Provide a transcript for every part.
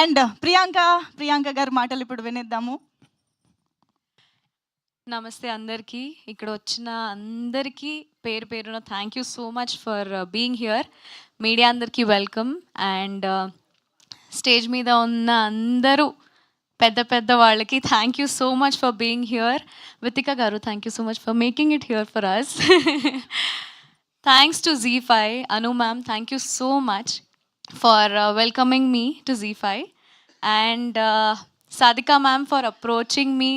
And Priyanka గారి మాటలు ఇప్పుడు వినేద్దాము. నమస్తే అందరికీ, ఇక్కడ వచ్చిన అందరికీ పేరు పేరున thank you so much for being here. Media అందరికీ వెల్కమ్. అండ్ స్టేజ్ మీద ఉన్న అందరూ పెద్ద పెద్ద వాళ్ళకి thank you so much for being here. Vithika garu, thank you so much for making it here for us. Thanks to ZEE5. Anu ma'am, thank you so much for welcoming me to ZEE5. And Sadhika ma'am for approaching me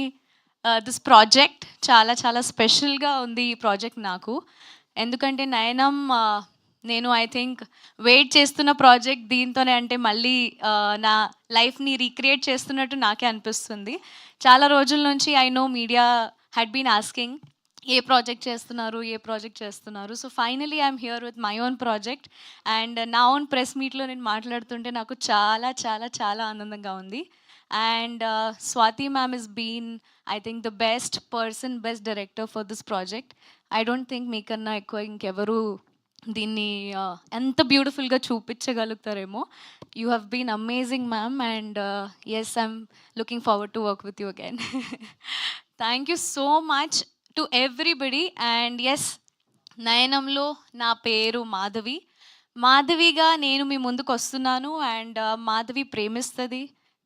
this project. చాలా చాలా స్పెషల్గా ఉంది ఈ project నాకు. ఎందుకంటే నయనం నేను I think wait చేస్తున్న project దీంతోనే. అంటే మళ్ళీ నా లైఫ్ని రీక్రియేట్ చేస్తున్నట్టు నాకే అనిపిస్తుంది. చాలా రోజుల నుంచి I know media had been asking ఏ ప్రాజెక్ట్ చేస్తున్నారు. So finally I'm here with my own project. And నా ఓన్ ప్రెస్ మీట్లో నేను మాట్లాడుతుంటే నాకు చాలా చాలా చాలా ఆనందంగా ఉంది. And Swathi ma'am is been I think the best director for this project. I don't think మీకన్నా ఎక్కువ ఇంకెవరు దీన్ని ఎంత బ్యూటిఫుల్గా చూపించగలుగుతారేమో. You have been amazing ma'am. And yes, I'm looking forward to work with you again. Thank you so much to everybody. And yes, నయనంలో నా పేరు మాధవిగా నేను మీ ముందుకు వస్తున్నాను. అండ్ మాధవి ప్రేమిస్తుంది,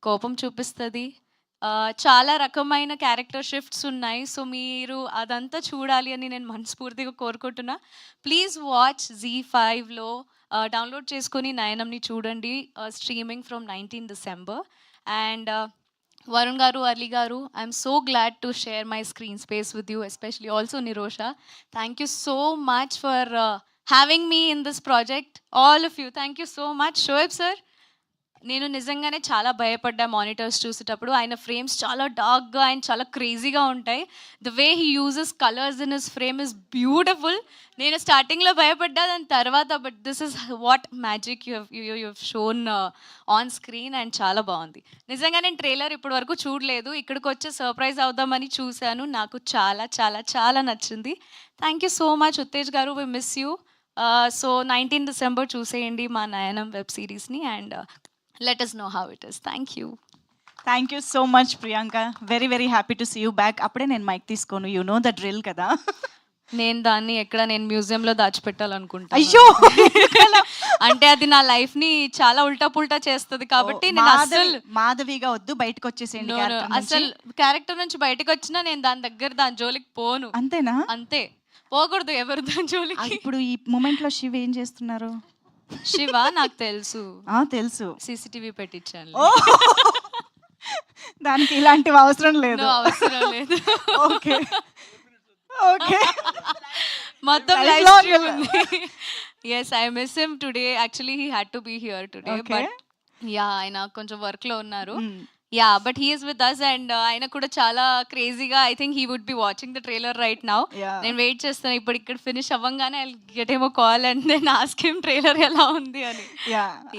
కోపం చూపిస్తుంది, చాలా రకమైన క్యారెక్టర్ షిఫ్ట్స్ ఉన్నాయి. సో మీరు అదంతా చూడాలి అని నేను మనస్ఫూర్తిగా కోరుకుంటున్నా. ప్లీజ్ వాచ్ ZEE5లో డౌన్లోడ్ చేసుకొని నయనంని చూడండి. Streaming from 19 December. And Varun గారు, అలీ గారు, I'm so glad to share my screen space with you, especially also Nirosha. Thank you so much for having me in this project, all of you. Thank you so much. Shoaib sir, నేను నిజంగానే చాలా భయపడ్డా monitors చూసేటప్పుడు. ఆయన frames చాలా డార్క్గా and చాలా క్రేజీగా ఉంటాయి. The way he uses colours in his frame is beautiful. నేను స్టార్టింగ్లో భయపడ్డా, దాని తర్వాత but this is what magic you shown on screen. And చాలా బాగుంది. నిజంగా నేను ట్రైలర్ ఇప్పటి వరకు చూడలేదు. ఇక్కడికి వచ్చి సర్ప్రైజ్ అవుదామని చూశాను. నాకు చాలా చాలా చాలా నచ్చింది. Thank you so much Uttej garu, we miss you. So 19 December చూసేయండి మా నయనం వెబ్ సిరీస్ని. And let us know how it is. Thank you. Thank you so much Priyanka. Very very happy to see you back. అప్పుడే నేను మైక్ తీసుకోను, you know the drill కదా. నేను దాన్ని ఎక్కడ నేను మ్యూజియంలో దాచిపెట్టాలనుకుంటా. అయ్యో, అంటే అది నా లైఫ్ని చాలా ఉల్టా పుల్టా చేస్తుంది కాబట్టి నేను అసలు మాధవిగా వద్దు, బయటకు వచ్చేసేయండి. అసలు క్యారెక్టర్ నుంచి బయటకు వచ్చినా నేను దాని జోలికి పోను. అంతేనా? అంతే, పోకూడదు ఎవరు దాని జోలికి. ఇప్పుడు ఈ మూమెంట్ లో శివ ఏం చేస్తున్నారు? శివ నాకు తెలుసు, CCTV పెట్టించాను. దానికి ఇలాంటివి అవసరం లేదు. ఓకే ఓకే, మొత్తం yes, I miss him today. Actually he had to be here today, but yeah, ఆయన కొంచెం వర్క్ లో ఉన్నారు. Yeah, but he is with us. And ఆయన కూడా చాలా క్రేజీగా I think he would be watching the trailer right now. నేను wait చేస్తాను ఇప్పుడు ఇక్కడ ఫినిష్ అవ్వంగానే I get him a call and then ask him trailer ఎలా ఉంది అని.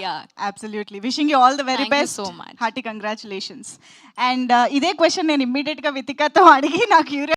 Yeah absolutely. Wishing you all the very best. So much. Hearty congratulations. And ఇదే question నేను ఇమ్మీడియట్ గా వితికతో అడిగి నాకు